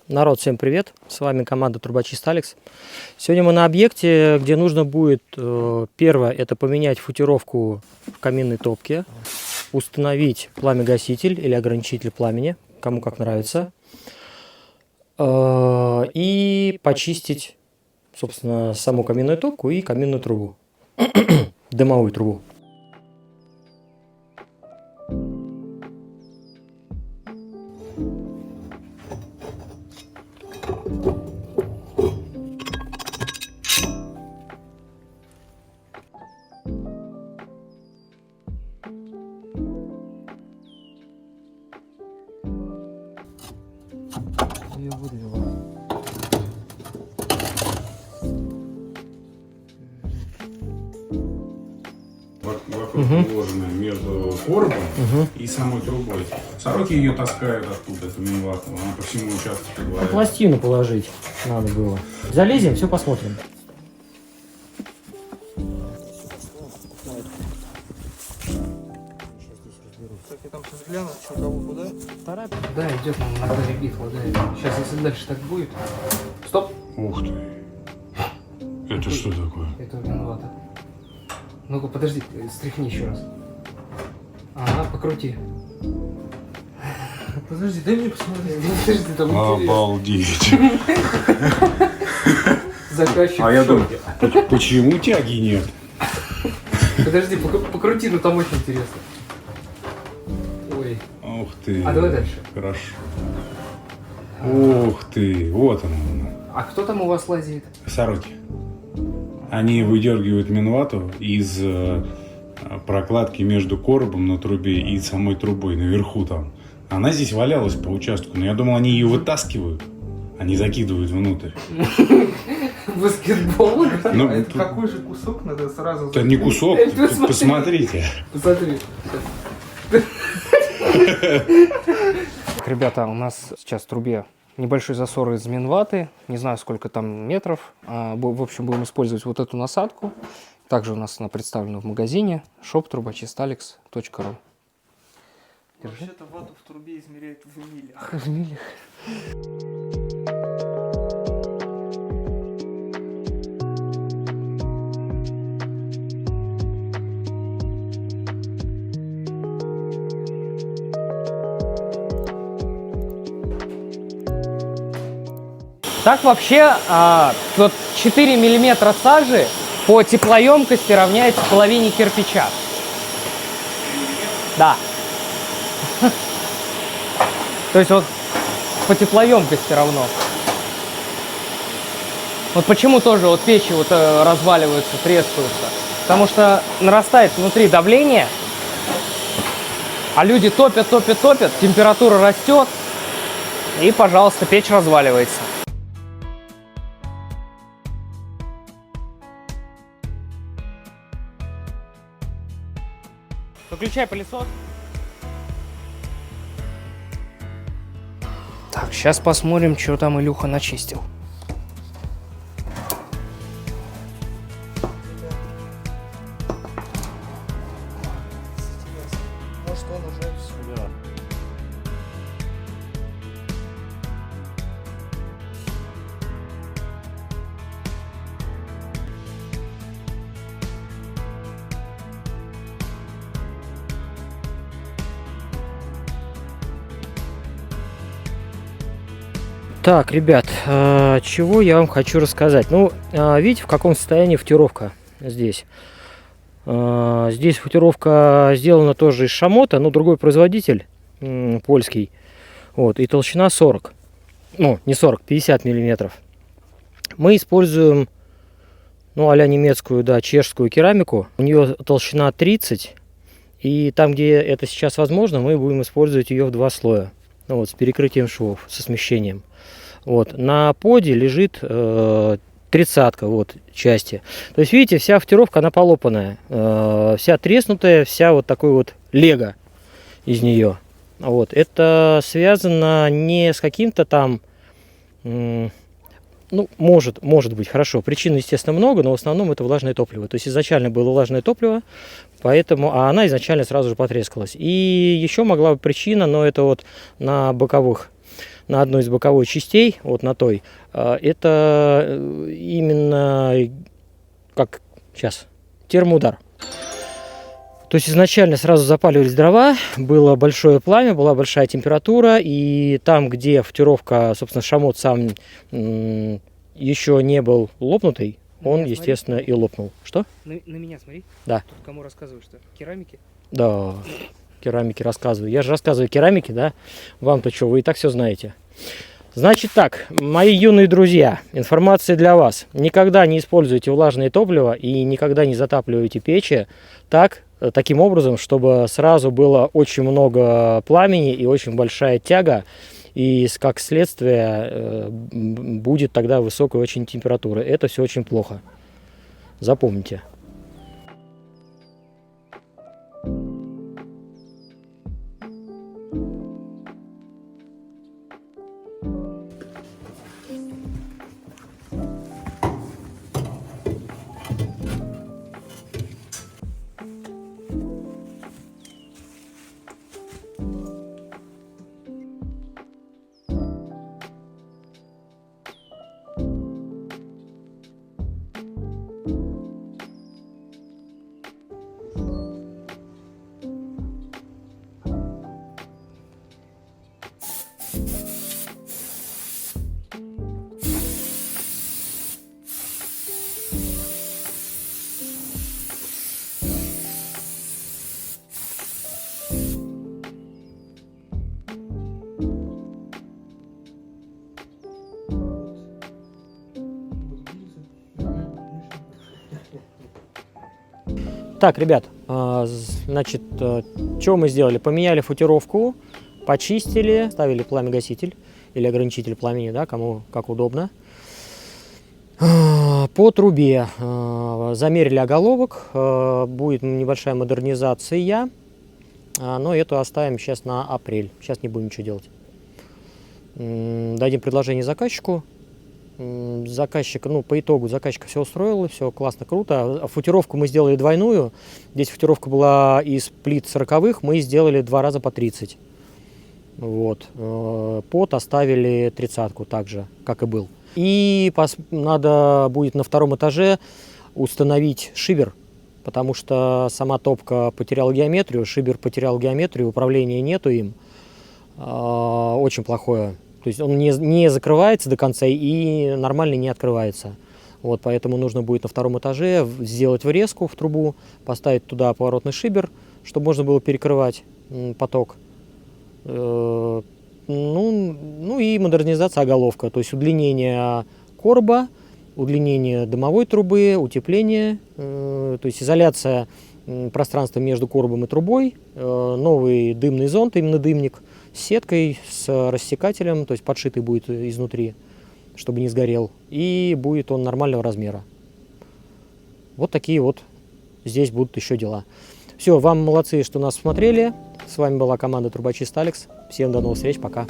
Народ, всем привет! С вами команда Трубочист Алекс. Сегодня мы на объекте, где нужно будет, первое, это поменять футировку в каминной топке, установить пламя-гаситель или ограничитель пламени, кому как нравится, и почистить, собственно, саму каминную топку и каминную трубу, дымовую трубу. Ее выдавило. Вокруг уложены между коробом и самой трубой. Сороки ее таскают оттуда, эту минвату. Она по всему участку На подваляет. пластину положить надо было. Залезем, все посмотрим. Так, я там сейчас гляну, что кого куда. Да, идет нам ногами битва, да. Сейчас, если дальше так будет. Стоп! Ух ты. Это что такое? Это виновато. Ну-ка, подожди, стряхни еще раз. Ага, покрути. Подожди, дай мне посмотреть. Подожди, там интересно. Обалдеть. Заказчик А я в думаю, шоке. почему тяги нет? Подожди, покрути, ну там очень интересно. Ой. Ух ты. А давай дальше. Хорошо. Ух ты. Вот она. А кто там у вас лазит? Сороки. Они выдергивают минвату из прокладки между коробом на трубе и самой трубой наверху там. Она здесь валялась по участку, но я думал, они ее вытаскивают, они закидывают внутрь. Баскетбол? Ну, А это какой же кусок надо сразу... Это не кусок, Посмотри. посмотрите. Посмотри. Так, ребята, у нас сейчас в трубе небольшой засор из минваты. Не знаю, сколько там метров. В общем, будем использовать вот эту насадку. Также у нас она представлена в магазине shop.trubochistalix.ru. Держи. Вообще-то вату в трубе измеряют в милях. В милях. Так вообще, вот 4 миллиметра сажи по теплоемкости равняется половине кирпича. Да. То есть вот по теплоемкости равно. Вот почему тоже вот печи вот разваливаются, трескаются. Потому что нарастает внутри давление, а люди топят, температура растет, и, пожалуйста, печь разваливается. Выключай пылесос. Так, сейчас посмотрим, что там Илюха начистил. Может, он уже все. Так, ребят, чего я вам хочу рассказать. Ну, видите, в каком состоянии футировка здесь. Здесь футировка сделана тоже из шамота, но другой производитель, польский. Вот, и толщина 40. Ну, не 40, 50 миллиметров. Мы используем, ну, а-ля немецкую, да, чешскую керамику. У нее толщина 30. И там, где это сейчас возможно, мы будем использовать ее в 2 слоя. Ну, вот, с перекрытием швов, со смещением. Вот, на поде лежит 30-ка, вот, части. То есть, видите, вся футировка, она полопанная. Вся треснутая, вся вот такой вот лего из нее. Вот, это связано не с каким-то там... Ну, может быть, хорошо. Причин, естественно, много, но в основном это влажное топливо. То есть изначально было влажное топливо, поэтому, а она изначально сразу же потрескалась. И еще могла быть причина, но это вот на боковых на одной из боковых частей, вот на той, это именно как сейчас термоудар. То есть изначально сразу запаливались дрова, было большое пламя, была большая температура, и там, где футировка, собственно, шамот сам еще не был лопнутый, он, естественно, и лопнул. Что? На меня смотри. Да. Тут кому рассказываешь-то? Керамики? Да, керамики рассказываю. Я же рассказываю керамики, да? Вам-то что, вы и так все знаете. Значит так, мои юные друзья, информация для вас. Никогда не используйте влажное топливо и никогда не затапливайте печи таким образом, чтобы сразу было очень много пламени и очень большая тяга. И как следствие будет тогда высокая очень температура. Это все очень плохо. Запомните. Так, ребят, значит, что мы сделали? Поменяли футировку, почистили, ставили пламя-гаситель или ограничитель пламени, да, кому как удобно. По трубе замерили оголовок, будет небольшая модернизация, но эту оставим сейчас на апрель. Сейчас не будем ничего делать. Дадим предложение заказчику. Заказчик, по итогу заказчика все устроило, все классно, круто. Футировку мы сделали двойную. Здесь футировка была из плит 40-х, мы сделали 2 раза по 30. Вот. Под оставили 30-ку также, как и был. И надо будет на 2-м этаже установить шибер, потому что сама топка потеряла геометрию, шибер потерял геометрию, управления нету им. Очень плохое. То есть он не закрывается до конца и нормально не открывается. Вот, поэтому нужно будет на 2-м этаже сделать врезку в трубу, поставить туда поворотный шибер, чтобы можно было перекрывать поток. Ну и модернизация оголовка, то есть удлинение короба, удлинение дымовой трубы, утепление, то есть изоляция пространства между коробом и трубой, новый дымный зонд, именно дымник, с сеткой, с рассекателем, то есть подшитый будет изнутри, чтобы не сгорел, и будет он нормального размера. Вот такие вот здесь будут еще дела. Все, вам молодцы, что нас смотрели. С вами была команда Трубочист Алекс. Всем до новых встреч, пока.